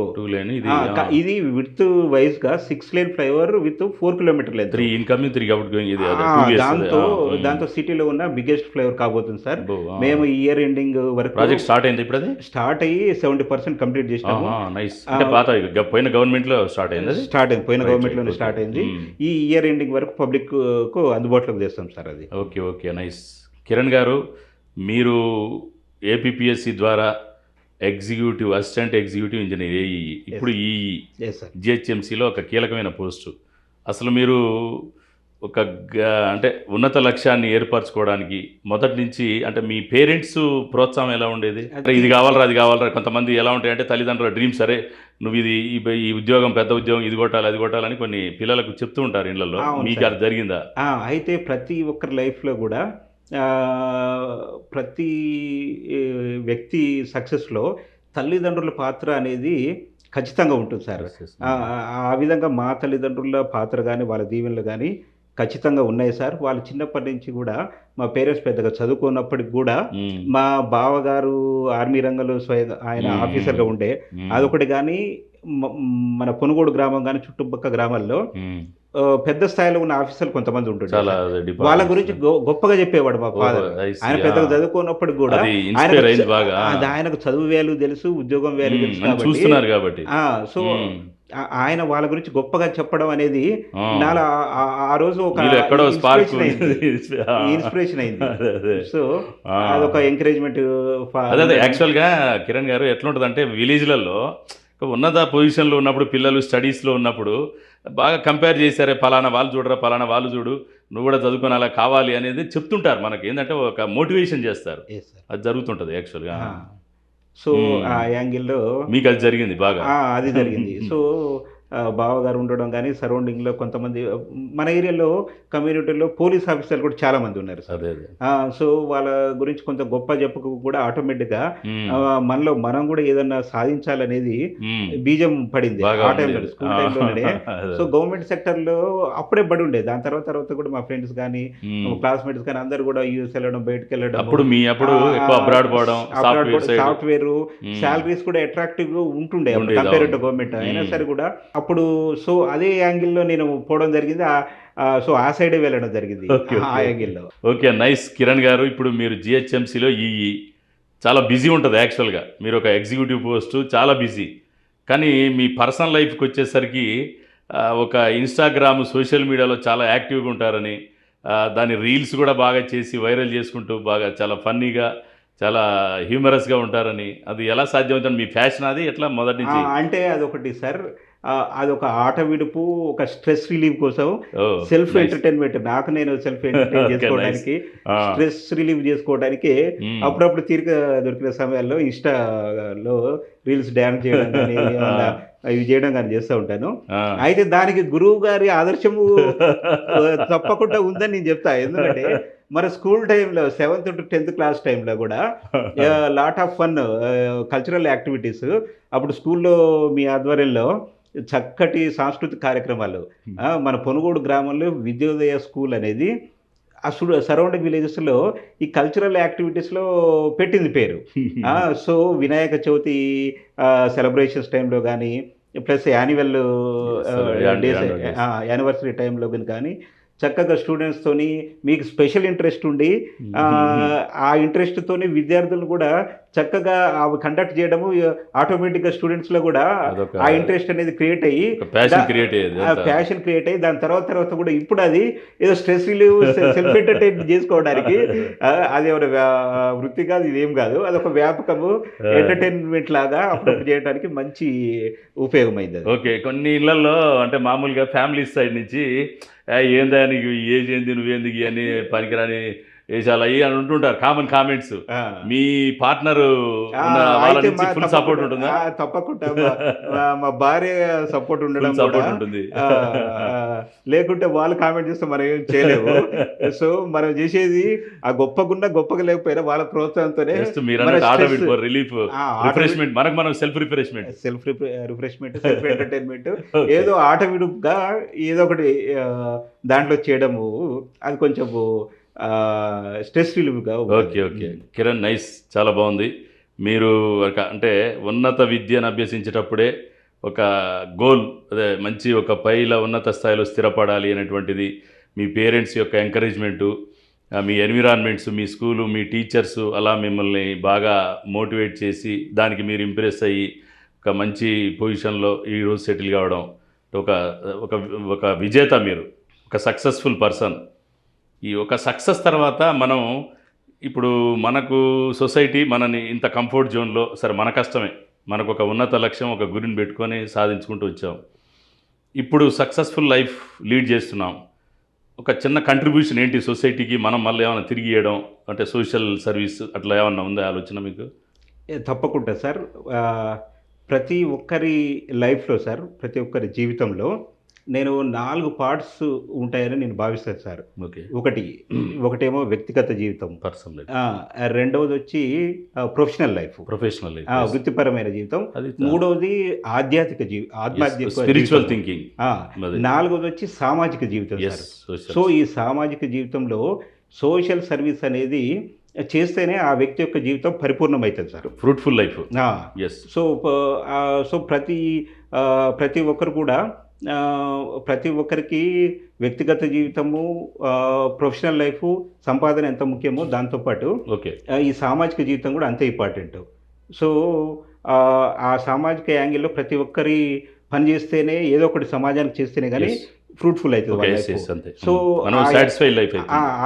ఇది విత్ వైజ్ గా 6 lane flyover with 4 kilometre length. దాంతో సిటీలో ఉన్న బిగ్గెస్ట్ ఫ్లైఓవర్ కాబోతుంది సార్. మేము ఇయర్ ఎండింగ్ వరకు ప్రాజెక్ట్ స్టార్ట్ అయింది. ఇప్పుడు అది స్టార్ట్ అయ్యి 70% కంప్లీట్ చేసినాము. పోయిన గవర్నమెంట్ లో స్టార్ట్ అయింది. పోయిన గవర్నమెంట్ లోనే స్టార్ట్ అయింది. ఈ ఇయర్ ఎండింగ్ వరకు పబ్లిక్ కు అందుబాటులోకి చేస్తాం సార్ అది. Okay nice. కిరణ్ గారు, మీరు ఏపీపీఎస్సీ ద్వారా అసిస్టెంట్ ఎగ్జిక్యూటివ్ ఇంజనీర్ ఏఈ, ఇప్పుడు ఈ జిహెచ్ఎంసీలో ఒక కీలకమైన పోస్టు. అసలు మీరు ఒక అంటే ఉన్నత లక్ష్యాన్ని ఏర్పరచుకోవడానికి మొదటి నుంచి అంటే మీ పేరెంట్స్ ప్రోత్సాహం ఎలా ఉండేది? అంటే ఇది కావాలరా అది కావాలరా, కొంతమంది ఎలా ఉంటాయంటే తల్లిదండ్రుల డ్రీమ్, సరే నువ్వు ఇది ఈ ఉద్యోగం పెద్ద ఉద్యోగం ఇది కొట్టాలి అది కొట్టాలని కొన్ని పిల్లలకు చెప్తూ ఉంటారు ఇళ్లలో. అవును మీకు సార్. అది జరిగిందా? అయితే ప్రతి ఒక్కరి లైఫ్‌లో గూడా ప్రతి ఈ వ్యక్తి సక్సెస్‌లో తల్లిదండ్రుల పాత్ర అనేది ఖచ్చితంగా ఉంటుంది సార్. ఆ విధంగా మా తల్లిదండ్రుల పాత్ర గాని, వాళ్ళ దీవెనలు గాని ఖచ్చితంగా ఉన్నాయి సార్. వాళ్ళు చిన్నప్పటి నుంచి గూడా మా పేరెంట్స్ పెద్దగా చదువుకోనప్పటికి గూడా మ్మ్. మా బావగారు ఆర్మీ రంగంలో స్వయంగా ఆయన మ్మ్. ఆఫీసర్‌గా ఉండే. మ్మ్. అదొకటి గాని మ మన పొనుగోడు గ్రామం గాని, చుట్టుపక్క గ్రామాల్లో మ్మ్. పెద్ద స్థాయిలో ఉన్న ఆఫీసర్లు కొంతమంది ఉంటుండే చాలా సార్. departments. వాళ్ళ గురించి గొప్పగా చెప్పేవాడు మా ఫాదర్. I see. ఆయన పెద్దగా చదువుకోనప్పటికి గూడా అది ఇన్స్పైర్ అయింది బాగా. ఆయనకు చదువు వాల్యూ తెలుసు, ఉద్యోగం వాల్యూ తెలుసు మనం కాబట్టి చూస్తున్నారు కాబట్టి. సో మ్మ్. ఆయన వాళ్ళ గురించి గొప్పగా చెప్పడం అనేది ఆ. నాలో ఆ రోజు ఒక మీలో ఎక్కడో స్పార్క్ ఇన్స్పిరేషన్ అయింది. అదే అదే. సో ఆ. అదొక ఎంకరేజ్మెంట్. అదే యాక్చువల్గా కిరణ్ గారు ఎట్లుంటుందంటే విలేజ్లలో ఉన్నత పొజిషన్లో ఉన్నప్పుడు పిల్లలు స్టడీస్లో ఉన్నప్పుడు బాగా కంపేర్ చేశారే, ఫలానా వాళ్ళు చూడరా ఫలానా వాళ్ళు చూడు నువ్వు కూడా చదువుకొని అలా కావాలి అనేది చెప్తుంటారు. మనకి ఏంటంటే ఒక మోటివేషన్ చేస్తారు. అది జరుగుతుంటుంది యాక్చువల్గా. సో మ్మ్. ఆ యాంగిల్లో మీకు అది జరిగింది బాగా. అది జరిగింది. సో బావగారు ఉండడం కానీ సరౌండింగ్లో కొంతమంది మన ఏరియాలో కమ్యూనిటీలో పోలీస్ ఆఫీసర్లు కూడా చాలా మంది ఉన్నారు సార్. అదే అదే. సో వాళ్ళ గురించి కొంత గొప్ప చెప్పకు కూడా ఆటోమేటిక్గా మ్మ్. మనలో మనం కూడా ఏదన్నా సాధించాలనేది మ్మ్. బీజం పడింది బాగా ఆ టైంలో, ఉండేది. స్కూల్ టైంలోనే. అదే. సో గవర్నమెంట్ సెక్టర్లో అప్పుడే పడి ఉండేది. దాని తర్వాత కూడా మా ఫ్రెండ్స్ కానీ మ్మ్. క్లాస్మేట్స్ కానీ అందరు కూడా యూఎస్ వెళ్ళడం, బయటకు వెళ్ళడం. అప్పుడు ఎక్కువ అబ్రాడ్ పోవడం, సాఫ్ట్వేర్ సైడ్. సాఫ్ట్వేర్ మ్మ్. శాలరీస్ కూడా అట్రాక్టివ్ ఉంటుండే ఉండేది, కంపేర్ టు అవును. గవర్నమెంట్ అయినా మ్మ్. సరే కూడా. అప్పుడు సో అదే యాంగిల్లో నేను పోవడం జరిగింది. సో ఆ సైడే వెళ్ళడం జరిగింది ఓకే, ఆ ఓకే. యాంగిల్లో. Okay, nice. కిరణ్ గారు, ఇప్పుడు మీరు జిహెచ్ఎంసీలో చాలా బిజీ ఉంటుంది యాక్చువల్గా. మీరు ఒక ఎగ్జిక్యూటివ్ పోస్టు, చాలా బిజీ. కానీ మీ పర్సనల్ లైఫ్కి వచ్చేసరికి ఒక ఇన్స్టాగ్రామ్ సోషల్ మీడియాలో చాలా యాక్టివ్గా ఉంటారని, దాని రీల్స్ కూడా బాగా చేసి వైరల్ చేసుకుంటూ బాగా చాలా ఫన్నీగా చాలా హ్యూమరస్గా ఉంటారని, అది ఎలా సాధ్యమవుతుంది? మీ ఫ్యాషన్ అది ఎట్లా మొదటి నుంచి? అంటే అదొకటి సార్, అదొక ఆట విడుపు, ఒక స్ట్రెస్ రిలీఫ్ కోసం, ఓ, సెల్ఫ్ nice. ఎంటర్టైన్మెంట్. నాకు నేను సెల్ఫ్ ఎంటర్టైన్ Okay, చేసుకోవడానికి, ఆ. స్ట్రెస్ రిలీఫ్ చేసుకోవడానికి మ్మ్. అప్పుడప్పుడు తీరిక దొరికిన సమయాల్లో ఇన్స్టాలో రీల్స్ డ్యాన్స్ చేయడం కానీ ఇవి చేయడం కానీ చేస్తూ ఉంటాను. ఆ. అయితే దానికి గురువు గారి ఆదర్శము తప్పకుండా ఉందని నేను చెప్తా. ఎందుకంటే మన స్కూల్ టైంలో 7th to 10th క్లాస్ టైంలో కూడా lot of fun cultural activities. అప్పుడు స్కూల్లో మీ ఆధ్వర్యంలో చక్కటి సాంస్కృతిక కార్యక్రమాలు. మన పొనుగోడు గ్రామంలో విద్యోదయ స్కూల్ అనేది ఆ సరౌండింగ్ విలేజెస్లో ఈ కల్చరల్ యాక్టివిటీస్లో పెట్టింది పేరు. సో వినాయక చవితి సెలబ్రేషన్స్ టైంలో కానీ, ప్లస్ యాన్యువల్ డేస్, యానివర్సరీ టైంలో కానీ చక్కగా స్టూడెంట్స్తోని మీకు స్పెషల్ ఇంట్రెస్ట్ ఉండి ఆ ఇంట్రెస్ట్తోని విద్యార్థులు కూడా చక్కగా అవి కండక్ట్ చేయడము ఆటోమేటిక్గా స్టూడెంట్స్లో కూడా అదొక ఆ ఇంట్రెస్ట్ అనేది క్రియేట్ అయ్యి, ప్యాషన్ క్రియేట్ అయ్యేది. ప్యాషన్ క్రియేట్ అయ్యి దాని తర్వాత కూడా ఇప్పుడు అది ఏదో స్ట్రెస్ రిలీవ్, సెల్ఫ్ ఎంటర్టైన్ చేసుకోవడానికి అది ఒక వృత్తి కాదు, ఇదేం కాదు, అదొక వ్యాపకము ఎంటర్టైన్మెంట్ లాగా అప్పుడు చేయడానికి మంచి ఉపయోగమైంది అది. ఓకే, కొన్ని ఇళ్లలో అంటే మామూలుగా ఫ్యామిలీ సైడ్ నుంచి ఏందా నీకు ఏజ్ ఏంది, నువ్వేందుకు ఇవన్నీ పనికిరాని వేషాలు అయ్యి అని ఉంటుంటారు, కామన్ కామెంట్స్. మీ పార్ట్నర్ వాళ్ళ నుంచి ఫుల్ సపోర్ట్ ఉంటుందా? తప్పకుండా మా భార్య సపోర్ట్ ఉండడం సపోర్ట్ కూడా ఉంటుంది. లేకుంటే వాళ్ళు కామెంట్ చేస్తే మనం ఏం చేయలేము. సో మనం చేసేది ఆ గొప్పగా లేకపోయినా వాళ్ళ ప్రోత్సాహంతోనే రిలీఫ్, రిఫ్రెష్మెంట్, మనకు మనం సెల్ఫ్ రిఫ్రెష్మెంట్, సెల్ఫ్ ఎంటర్టైన్మెంట్ ఏదో ఆట విడుపుగా ఏదో ఒకటి దాంట్లో చేయడము, అది కొంచెము స్ట్రెస్ రిలీఫ్గా. ఓకే ఓకే కిరణ్, నైస్, చాలా బాగుంది. మీరు అంటే ఉన్నత విద్యను అభ్యసించేటప్పుడే ఒక గోల్, అదే మంచి ఒక పైల ఉన్నత స్థాయిలో స్థిరపడాలి అనేటువంటిది, మీ పేరెంట్స్ యొక్క ఎంకరేజ్మెంటు, మీ ఎన్విరాన్మెంట్స్, మీ స్కూలు, మీ టీచర్సు అలా మిమ్మల్ని బాగా మోటివేట్ చేసి దానికి మీరు ఇంప్రెస్ అయ్యి ఒక మంచి పొజిషన్లో ఈరోజు సెటిల్ కావడం, ఒక ఒక విజేత, మీరు ఒక సక్సెస్ఫుల్ పర్సన్. ఈ ఒక సక్సెస్ తర్వాత మనం ఇప్పుడు మనకు సొసైటీ మనని ఇంత కంఫర్ట్ జోన్లో, సరే మన కష్టమే, మనకు ఒక ఉన్నత లక్ష్యం, ఒక గురిని పెట్టుకొని సాధించుకుంటూ వచ్చాం. ఇప్పుడు సక్సెస్ఫుల్ లైఫ్ లీడ్ చేస్తున్నాం. ఒక చిన్న కంట్రిబ్యూషన్ ఏంటి సొసైటీకి, మనం మళ్ళీ ఏమైనా తిరిగి ఇవ్వడం అంటే సోషల్ సర్వీస్ అట్లా ఏమన్నా ఉందా ఆలోచన మీకు? తప్పకుండా సార్. ప్రతి ఒక్కరి లైఫ్‌లో సార్, ప్రతి ఒక్కరి జీవితంలో నేను 4 పార్ట్స్ ఉంటాయని నేను భావిస్తాను సార్. ఓకే. ఒకటేమో వ్యక్తిగత జీవితం. పర్సనల్ లైఫ్, రెండవదొచ్చి ప్రొఫెషనల్ లైఫ్. ప్రొఫెషనల్ లైఫ్, వృత్తిపరమైన జీవితం. అది మూడవది ఆధ్యాత్మిక స్పిరిచువల్ జీవితం. థింకింగ్. నాలుగవదొచ్చి సామాజిక జీవితం ఎస్, సార్. సో ఈ సామాజిక జీవితంలో సోషల్ సర్వీస్ అనేది చేస్తేనే ఆ వ్యక్తి యొక్క జీవితం పరిపూర్ణమవుతుంది sir. Fruitful life. Yes. So ప్రతి ఒక్కరు కూడా ప్రతి ఒక్కరికి వ్యక్తిగత జీవితము, ప్రొఫెషనల్ లైఫ్, సంపాదన ఎంత ముఖ్యమో దాంతోపాటు ఓకే, ఈ సామాజిక జీవితం కూడా అంతే ఇంపార్టెంట్. సో ఆ సామాజిక యాంగిల్లో ప్రతి ఒక్కరి పని చేస్తేనే, ఏదో ఒకటి సమాజానికి చేస్తేనే కానీ ఫ్రూట్ఫుల్ అవుతుంది. సో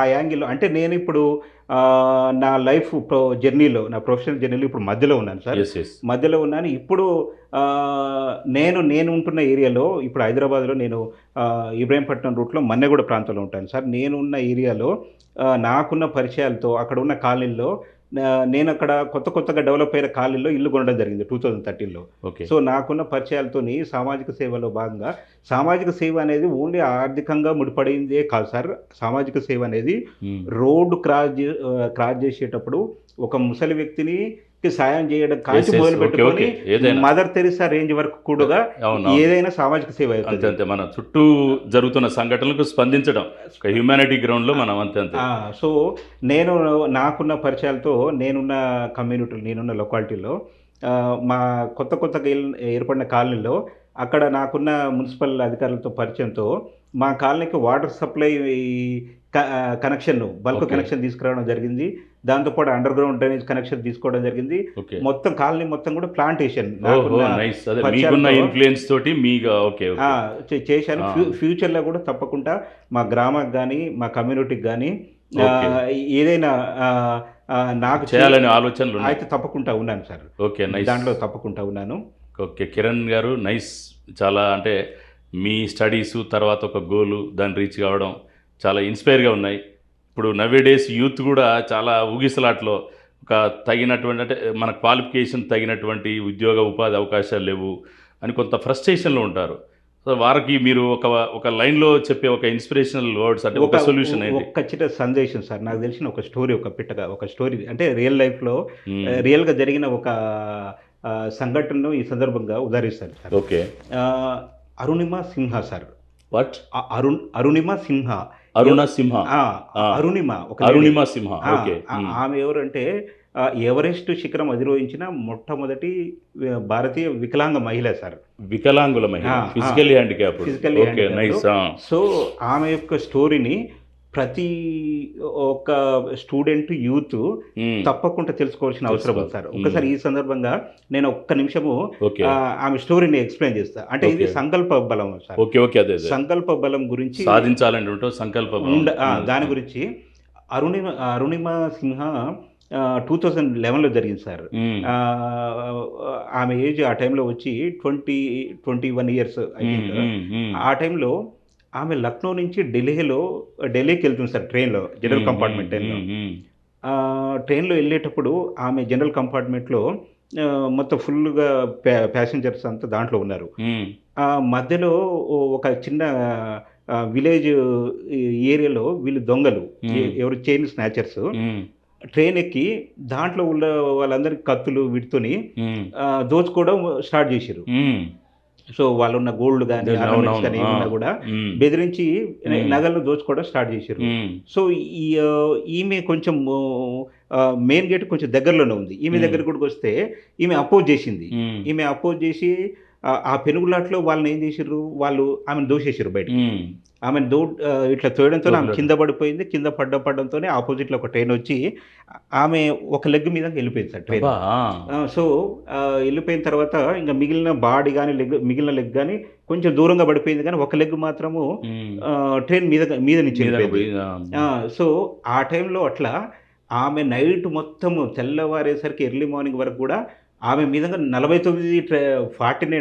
ఆ యాంగిల్లో అంటే నేను ఇప్పుడు నా లైఫ్ జర్నీలో, నా ప్రొఫెషనల్ జర్నీలో ఇప్పుడు మధ్యలో ఉన్నాను సార్. మధ్యలో ఉన్నాను. ఇప్పుడు నేను ఉంటున్న ఏరియాలో, ఇప్పుడు హైదరాబాద్లో నేను ఇబ్రాహీంపట్నం రూట్లో మన్నెగూడ ప్రాంతంలో ఉంటాను సార్. నేను ఉన్న ఏరియాలో నాకున్న పరిచయాలతో అక్కడ ఉన్న కాలనీల్లో, నేను అక్కడ కొత్తగా డెవలప్ అయిన కాలనీలో ఇల్లు కొనడం జరిగింది 2013లో. సో నాకున్న పరిచయాలతోని సామాజిక సేవలో భాగంగా, సామాజిక సేవ అనేది ఓన్లీ ఆర్థికంగా ముడిపడిందే కాదు సార్. సామాజిక సేవ అనేది రోడ్డు క్రాస్ చేసేటప్పుడు ఒక ముసలి వ్యక్తిని సాయం చేయడం కాల్చి మొదలు పెట్టుకొని మదర్ తెరిసా రేంజ్ వరకు కూడా ఏదైనా సామాజిక సేవ అవుతుంది. మన చుట్టూ జరుగుతున్న సంఘటనలకు స్పందించడం హ్యూమానిటీ గ్రౌండ్ లో మనం అంతే. సో నాకున్న పరిచయాలతో నేనున్న కమ్యూనిటీలో, నేనున్న లొకాలిటీలో, మా కొత్తగా ఏర్పడిన కాలనీలో అక్కడ నాకున్న మున్సిపల్ అధికారులతో పరిచయంతో మా కాలనీకి water supply connection, bulk connection తీసుకురావడం జరిగింది. దాంతోపాటు అండర్ గ్రౌండ్ డ్రైనేజ్ కనెక్షన్ తీసుకోవడం జరిగింది. మొత్తం కాలనీ మొత్తం కూడా ప్లాంటేషన్ చేశాను. ఫ్యూచర్లో కూడా తప్పకుండా మా గ్రామానికి కానీ, మా కమ్యూనిటీకి కానీ ఏదైనా నాకు చేయాలనే ఆలోచనలు అయితే తప్పకుండా ఉన్నాను సార్. ఓకే, దాంట్లో తప్పకుండా ఉన్నాను. ఓకే కిరణ్ గారు, నైస్. చాలా అంటే మీ స్టడీస్ తర్వాత ఒక గోలు, దాన్ని రీచ్ కావడం చాలా ఇన్స్పైర్గా ఉన్నాయి. ఇప్పుడు నవేడేస్ యూత్ కూడా చాలా ఊగిసలాట్లో ఒక తగినటువంటి, అంటే మన క్వాలిఫికేషన్ తగినటువంటి ఉద్యోగ ఉపాధి అవకాశాలు లేవు అని కొంత ఫ్రస్ట్రేషన్లో ఉంటారు. సో వారికి మీరు ఒక లైన్లో చెప్పే ఒక ఇన్స్పిరేషనల్ వర్డ్స్, అంటే ఒక సొల్యూషన్ ఏంటి? ఒక చిన్న సందేశం సార్. నాకు తెలిసిన ఒక స్టోరీ, ఒక స్టోరీ అంటే రియల్ లైఫ్లో రియల్గా జరిగిన ఒక సంఘటనను ఈ సందర్భంగా ఉదాహరిస్తాను sir. Okay. Arunima Sinha sir. What? Arunima Sinha. Arunima Sinha. Okay. ఆమె ఎవరంటే ఎవరెస్ట్ శిఖరం అధిరోహించిన మొట్టమొదటి భారతీయ వికలాంగ మహిళ సార్. వికలాంగుల మహిళ, ఫిజికల్లీ హ్యాండిక్యాప్. సో ఆమె యొక్క స్టోరీని ప్రతి ఒక్క స్టూడెంట్, యూత్ తప్పకుండా తెలుసుకోవాల్సిన అవసరం ఉంది సార్. ఒకసారి ఈ సందర్భంగా నేను ఒక్క నిమిషము ఆమె స్టోరీని ఎక్స్ప్లెయిన్ చేస్తా. అంటే ఇది సంకల్ప బలం సార్. సంకల్ప బలం గురించి సాధించాలంటే సంకల్ప దాని గురించి అరుణిమ సిన్హా 2011లో జరిగింది సార్. ఆమె ఏజ్ ఆ టైంలో వచ్చి 21 ఇయర్స్. ఆ టైంలో ఆమె లక్నో నుంచి ఢిల్లీకి వెళ్తుంది సార్ ట్రైన్లో, జనరల్ కంపార్ట్మెంట్ ట్రైన్లో వెళ్ళేటప్పుడు ఆమె జనరల్ కంపార్ట్మెంట్లో మొత్తం ఫుల్గా ప్యాసింజర్స్ అంతా దాంట్లో ఉన్నారు. మధ్యలో ఒక చిన్న విలేజ్ ఏరియాలో వీళ్ళు దొంగలు, ఎవరు చైన్ స్నాచర్స్, ట్రైన్ ఎక్కి దాంట్లో ఉన్న వాళ్ళందరికీ కత్తులు వీటితోని దోచుకోవడం స్టార్ట్ చేశారు. సో వాళ్ళు ఉన్న గోల్డ్ కానీ ఆర్నమెంట్స్ కానీ ఏమన్నా కూడా బెదిరించి నగలను దోచుకోవడం స్టార్ట్ చేశారు. సో ఈమె కొంచెం మెయిన్ గేట్ కొంచెం దగ్గరలోనే ఉంది. ఈమె దగ్గర కూడా వస్తే ఈమె అపోజ్ చేసి ఆ పెనుగులాట్లో వాళ్ళని ఏం చేసారు, వాళ్ళు ఆమెను దోసేసారు బయట. ఆమెను ఇట్లా తోయడంతో ఆమె కింద పడిపోయింది. కింద పడడంతోనే ఆపోజిట్లో ఒక ట్రైన్ వచ్చి ఆమె ఒక లెగ్ మీద వెళ్ళిపోయింది సార్ ట్రైన్. సో వెళ్ళిపోయిన తర్వాత ఇంకా మిగిలిన బాడీ కానీ మిగిలిన లెగ్ కానీ కొంచెం దూరంగా పడిపోయింది, కానీ ఒక లెగ్ మాత్రము ట్రైన్ మీద నుంచి వెళ్ళిపోయింది. సో ఆ టైంలో అట్లా ఆమె నైట్ మొత్తము తెల్లవారేసరికి ఎర్లీ మార్నింగ్ వరకు కూడా ఆమె మీదగా 49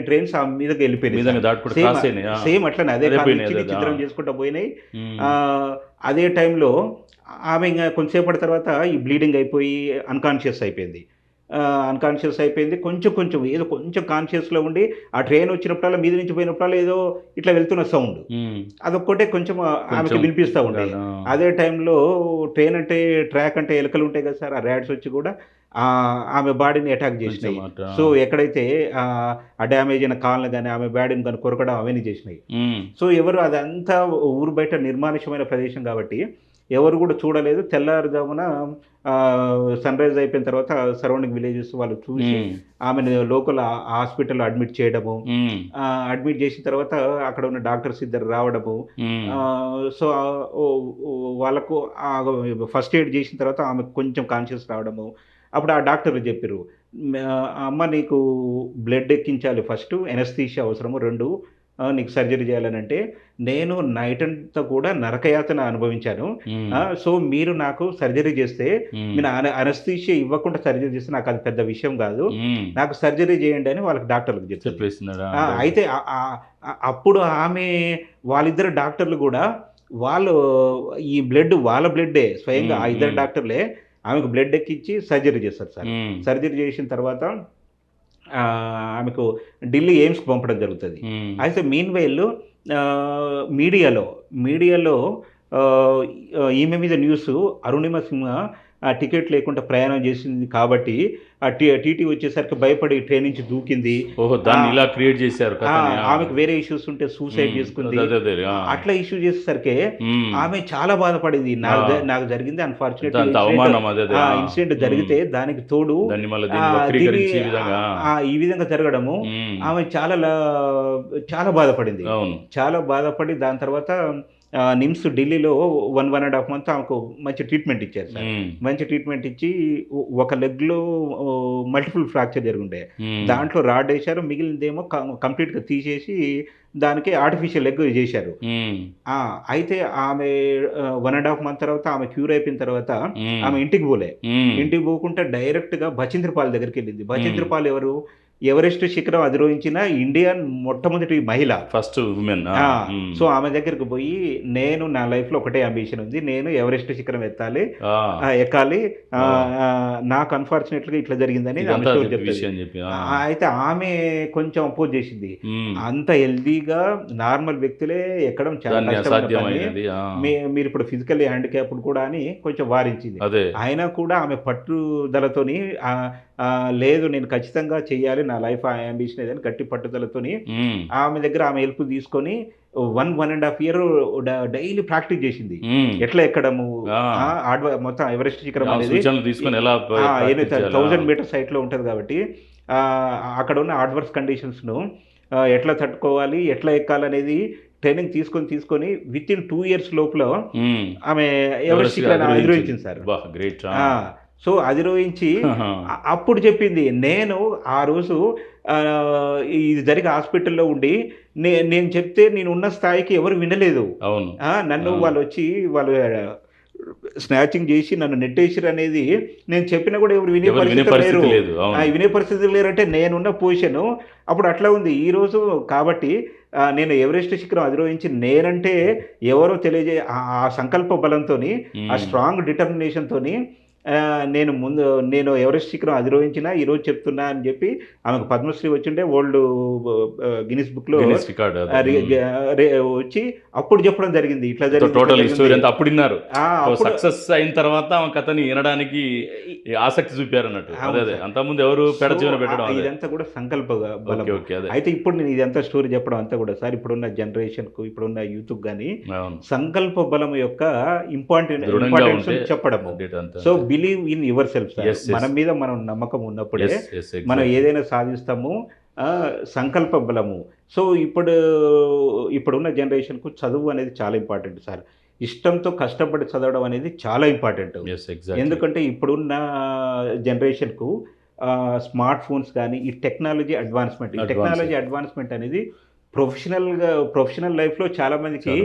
ట్రైన్స్ ఆమె మీదకి వెళ్ళిపోయినాయి మీదగా సార్. దాటుకుంటూ సేమ్ క్రాస్ అయినాయి. సేమ్ అట్లనే అదే అదే కాదు పోయినాయి, చిన్ని అదే, చిత్రం చేసుకుంటూ పోయినాయి. ఉమ్, అదే టైంలో ఆమె ఇంక కొంతసేపటి తర్వాత ఈ బ్లీడింగ్ అయిపోయి అన్‌కాన్షియస్ అయిపోయింది. అన్‌కాన్షియస్ అయిపోయింది. కొంచెం కొంచెం ఏదో కొంచెం కాన్షియస్‌లో ఉండి ఆ ట్రైన్ వచ్చినప్పుడల్లా మీద నుంచి పోయినప్పుడల్లా ఏదో ఇట్లా వెళ్తున్న సౌండ్. ఉమ్, అదొక్కటే కొంచెం ఆమెకి కొంచెం వినిపిస్తా ఉండే. గానా. అదే టైంలో ట్రైన్ అంటే ట్రాక్ అంటే ఎలుకలు ఉంటాయి కదా సార్! ఆ ర్యాట్స్ వచ్చి కూడా ఆమె బాడీని అటాక్ కొంచెం చేసినాయి. అట. సో, ఎక్కడైతే ఆ డ్యామేజ్ అయిన కాళ్ళని గాని, ఆమె బాడీని గాని కొరకడం అవన్నీ చేసినాయి. ఉమ్, సో, ఎవరు అదంతా ఊరు బయట నిర్మానుష్యమైన ప్రదేశం కాబట్టి ఎవరు కూడా చూడలేదు. తెల్లారుజామున సన్‌రైజ్ అయిపోయిన తర్వాత సరౌండింగ్ విలేజెస్ వాళ్ళు చూసి ఉమ్, ఆమెను లోకల్ హాస్పిటల్‌లో అడ్మిట్ చేయడము. ఉమ్, అడ్మిట్ చేసిన తర్వాత అక్కడ ఉన్న డాక్టర్స్ ఇద్దరు రావడము. ఉమ్, సో, వాళ్ళకు ఫస్ట్ ఎయిడ్ చేసిన తర్వాత ఆమెకు కొంచెం కాన్షియస్ రావడము. అప్పుడు ఆ డాక్టర్లు చెప్పిర్రు. "అమ్మ నీకు బ్లడ్ ఎక్కించాలి ఫస్టు, ఎనస్థీషియా అవసరము 2 నీకు సర్జరీ చేయాలనంటే, నేను నైట్ అంతా కూడా నరకయాతన అనుభవించాను. ఉమ్, సో, మీరు నాకు సర్జరీ చేస్తే ఉమ్, మీరు అనస్థీషియా ఇవ్వకుండా సర్జరీ చేస్తే నాకది పెద్ద విషయం కాదు. ఉమ్, నాకు సర్జరీ చేయండి" అని వాళ్ళకి డాక్టర్లకు చెప్పింది. చెప్పేస్తున్నాడా? అయితే అప్పుడు ఆమె వాళ్ళిద్దరు డాక్టర్లు గూడా వాళ్ళు ఈ బ్లడ్ వాళ్ళ బ్లడ్డే స్వయంగా ఆ ఇద్దరు డాక్టర్లే ఆమెకు బ్లడ్ ఎక్కించి సర్జరీ చేస్తారు సార్. ఉమ్, సర్జరీ చేసిన తర్వాత ఆమెకు ఢిల్లీ ఎయిమ్స్‌కి పంపడం జరుగుతది. ఉమ్, అయితే మీన్‌వైల్ మీడియాలో ఆహ్, ఈమె మీద న్యూసు అరుణిమ సింహ టికెట్ లేకుండా ప్రయాణం చేసింది కాబట్టి టీటీ వచ్చేసరికి భయపడి ట్రైన్ నుంచి దూకింది. ఓహో, దాన్ని ఆహ్, ఇలా క్రియేట్ చేశారు ఆ! కథని. ఆమెకు వేరే ఇష్యూస్ ఉంటే సూసైడ్ చేసుకుంది. అదే అదే, ఆ. అట్లా ఇష్యూ చేసేసరికే ఉమ్, ఆమె చాలా బాధపడింది. ఆ. నాకు జరిగింది అన్‌ఫార్చునేట్‌లీ అంత అవమానం, అదే అదే, ఆ. ఇన్సిడెంట్ ఉమ్, జరిగితే దానికి తోడు దాన్ని మళ్ళీ దీన్ని దీన్ని వక్రీకరించి ఈ విధంగా. ఈ విధంగా జరగడము ఉమ్, ఆమె చాలా బాధపడింది. అవును. చాలా బాధపడి దాని తర్వాత నిమ్స్ ఢిల్లీలో 1 మంత్ ఆమెకు మంచి ట్రీట్మెంట్ ఇచ్చారు సార్. ఉమ్, మంచి ట్రీట్మెంట్ ఇచ్చి ఒక లెగ్‌లో మల్టిపుల్ ఫ్రాక్చర్ జరిగుండే. ఉమ్, దాంట్లో రాడ్ ఏశారు. మిగిలినదేమో కంప్లీట్‌గా తీసేసి దానికి ఆర్టిఫిషియల్ లెగ్ చేశారు. ఉమ్, ఆ! అయితే ఆమె 1 మంత్ తర్వాత ఆమె క్యూర్ అయిపోయిన తర్వాత ఉమ్, ఆమె ఇంటికి పోలే. ఉమ్, ఇంటికి పోకుండా డైరెక్ట్‌గా బచేంద్రపాల్ దగ్గరికెళ్ళింది. ఉమ్. బచేంద్రపాల్ ఎవరు? ఎవరెస్ట్ శిఖరం అధిరోహించిన ఇండియన్ మొట్టమొదటి మహిళ. First women. ఆ! సో, ఆమె దగ్గరికి పోయి నేను నా లైఫ్‌లో ఒకటే యాంబిషన్ ఉంది. నేను ఎవరెస్ట్ శిఖరం ఎక్కాలి. నాకు అన్‌ఫార్చునేట్‌గా ఇట్లా జరిగిందని ఆమె ఇదంతా స్టోరీ చెప్తది. విషయం చెప్పి. అయితే ఆమె కొంచెం అపోజ్ చేసింది. ఉమ్, అంత హెల్తీగా నార్మల్ వ్యక్తులే ఎక్కడం చాలా దాన్ని కష్టమైన పని. అసాధ్యమైనది. మీరిప్పుడు ఫిజికల్లీ హ్యాండిక్యాప్డ్ కూడా అని కొంచెం వారించింది. అదే. అయినా కూడా ఆమె పట్టుదలతోని లేదు నేను ఖచ్చితంగా చేయాలి. నా లైఫ్ యాంబిషన్ ఇదని గట్టి పట్టుదలతోని ఉమ్, ఆమె దగ్గర ఆమె హెల్ప్ తీసుకొని 1.5 ఇయర్ డైలీ ప్రాక్టీస్ చేసింది. ఉమ్, ఎట్లా ఎక్కడము ఆ. మొత్తం ఎవరెస్ట్ శిఖరం ఆ అనేది సూచనలు తీసుకొని ఎలా ప్రాక్టీస్ చేయాలా? 1000 మీటర్స్ హైట్‌లో ఉంటది కాబట్టి అక్కడ ఉన్న అడ్వర్స్ కండిషన్స్‌ను ఎట్లా తట్టుకోవాలి, ఎట్లా ఎక్కాలనేది ట్రైనింగ్ తీసుకొని వితిన్ 2 ఇయర్స్ లోపల ఉమ్, ఆమె ఎవరెస్ట్ శిఖరాన్ని అధిరోహించింది సార్. గ్రేట్. సో, అధిరోహించి అప్పుడు చెప్పింది. నేను ఆ రోజు ఇది జరిగే హాస్పిటల్‌లో ఉండి నేను చెప్తే నేనున్న స్థాయికి ఎవరు వినలేదు. అవును. నన్ను వాళ్ళొచ్చి వాళ్ళు స్నాచింగ్ చేసి నన్ను నెట్టేసిరనేది నేను చెప్పినా కూడా ఎవరు వినే ఎవరు వినే పరిస్థితి పరిస్థితి లేరు. లేదు. అవును. వినే పరిస్థితి లేరంటే నేనున్న పొజిషను అప్పుడు అట్లా ఉంది. ఈరోజు కాబట్టి నేను ఎవరెస్ట్ శిఖరం అధిరోహించి నేనంటే ఎవరో ఆ సంకల్ప బలంతోని, ఆ ఉమ్, స్ట్రాంగ్ డిటర్మినేషన్‌తోని నేను ఎవరెస్ట్ శిఖరం అధిరోహించినా ఈరోజు చెప్తున్నా అని చెప్పి ఆమెకు పద్మశ్రీ వచ్చిండే వరల్డ్ గిన్నిస్ బుక్‌లో గిన్నిస్ రికార్డ్ అది. వచ్చి అప్పుడు చెప్పడం జరిగింది. ఇట్లా జరిగింది. టోటల్ స్టోరీ అంతా అప్పుడు విన్నారు. అప్పుడు సక్సెస్ అయిన తర్వాత ఆమె కథని వినడానికి ఆసక్తి చూపారు అన్నట్టు. అదే అదే, అంతకుముందు ఎవరు పెడచెవిన పెట్టడం. అదే. ఇదంతా కూడా సంకల్ప బలం. ఓకే, ఓకే, అదే. అయితే ఇప్పుడు నేను ఇదంతా స్టోరీ చెప్పడం అంతా కూడా సార్ ఇప్పుడున్న జనరేషన్‌కు ఇప్పుడున్న యూత్‌కి గాని అవును. సంకల్ప బలం యొక్క దృఢంగా ఇంపార్టెన్స్ ఉంటే చెప్పడము. అదే అంతా. So believe in your self sir. Yes, yes. మన మీద మనం నమ్మకం ఉన్నప్పుడే Yes, yes, మనం exactly. ఏదైనా సాధిస్తాము. సంకల్ప బలము. సో ఇప్పుడున్న జనరేషన్‌కు చదువు అనేది చాలా ఇంపార్టెంట్ సార్. ఇష్టంతో కష్టపడి చదవడం అనేది చాలా ఇంపార్టెంట్. Yes, exactly. ఎందుకంటే ఇప్పుడున్న జనరేషన్‌కు స్మార్ట్ ఫోన్స్ కానీ ఈ టెక్నాలజీ అడ్వాన్స్‌మెంట్ అనేది ప్రొఫెషనల్ లైఫ్లో చాలా మందికి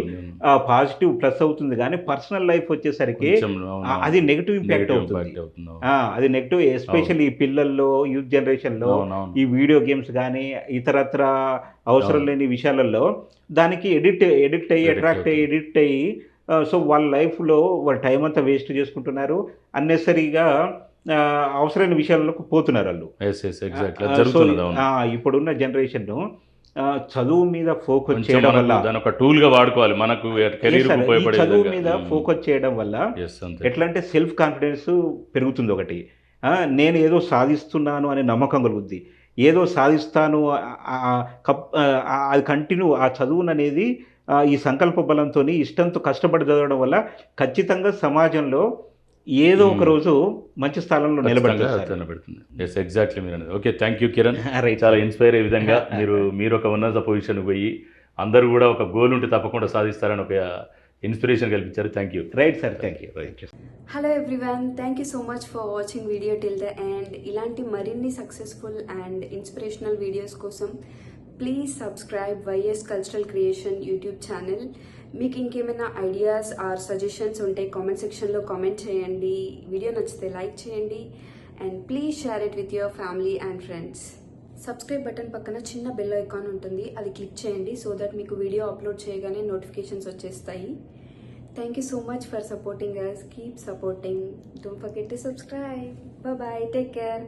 పాజిటివ్ ప్లస్ అవుతుంది, కానీ పర్సనల్ లైఫ్ వచ్చేసరికి అది నెగిటివ్ ఇంపాక్ట్ అవుతుంది. అది నెగిటివ్, ఎస్పెషల్లీ ఈ పిల్లల్లో, యూత్ జనరేషన్లో ఈ వీడియో గేమ్స్ కానీ ఇతరత్ర అవసరం లేని విషయాలలో దానికి ఎడిక్ట్ అయ్యి సో వాళ్ళ లైఫ్లో వాళ్ళ టైం అంతా వేస్ట్ చేసుకుంటున్నారు, అన్నెసరీగా అవసరమైన విషయాలకు పోతున్నారు వాళ్ళు. ఇప్పుడున్న జనరేషన్ చదువు మీద ఫోకస్ చేయడం వల్ల, ఒక టూల్ గా వాడుకోవాలి మనకు చదువు మీద ఫోకస్ చేయడం వల్ల ఎట్లా అంటే సెల్ఫ్ కాన్ఫిడెన్స్ పెరుగుతుంది. ఒకటి, నేను ఏదో సాధిస్తున్నాను అనే నమ్మకం కలుగుద్ది, ఏదో సాధిస్తాను అది కంటిన్యూ ఆ చదువును అనేది ఈ సంకల్ప బలంతో ఇష్టంతో కష్టపడి చదవడం వల్ల ఖచ్చితంగా సమాజంలో ఏదో ఒక రోజు మంచి స్థానంలో నిలబెడుతుంది. ఎగ్జాక్ట్లీ మీరు అనేది. Okay, thank you Kiran. చాలా ఇన్స్పైర్ అయ్యే విధంగా మీరు ఒక ఉన్నత పొజిషన్ పోయి అందరూ కూడా ఒక గోల్ ఉంటే తప్పకుండా సాధిస్తారని ఒక ఇన్స్పిరేషన్ కల్పించారు. Thank you. Right sir, thank you. Hello everyone, thank you so much for watching video till the end. ఇలాంటి మరిన్ని సక్సెస్ఫుల్ అండ్ ఇన్స్పిరేషనల్ వీడియోస్ కోసం please subscribe YS cultural creation YouTube channel. మీకు ఇంకేమైనా ఐడియాస్ ఆర్ సజెషన్స్ ఉంటే కామెంట్ సెక్షన్లో కామెంట్ చేయండి. వీడియో నచ్చితే లైక్ చేయండి and please share it with your family and friends. Subscribe button పక్కన చిన్న బెల్ ఐకాన్ ఉంటుంది, అది క్లిక్ చేయండి సో దట్ మీకు వీడియో అప్లోడ్ చేయగానే నోటిఫికేషన్స్ వచ్చేస్తాయి. Thank you so much for supporting us. Keep supporting. Don't forget to subscribe. Bye bye. Take care.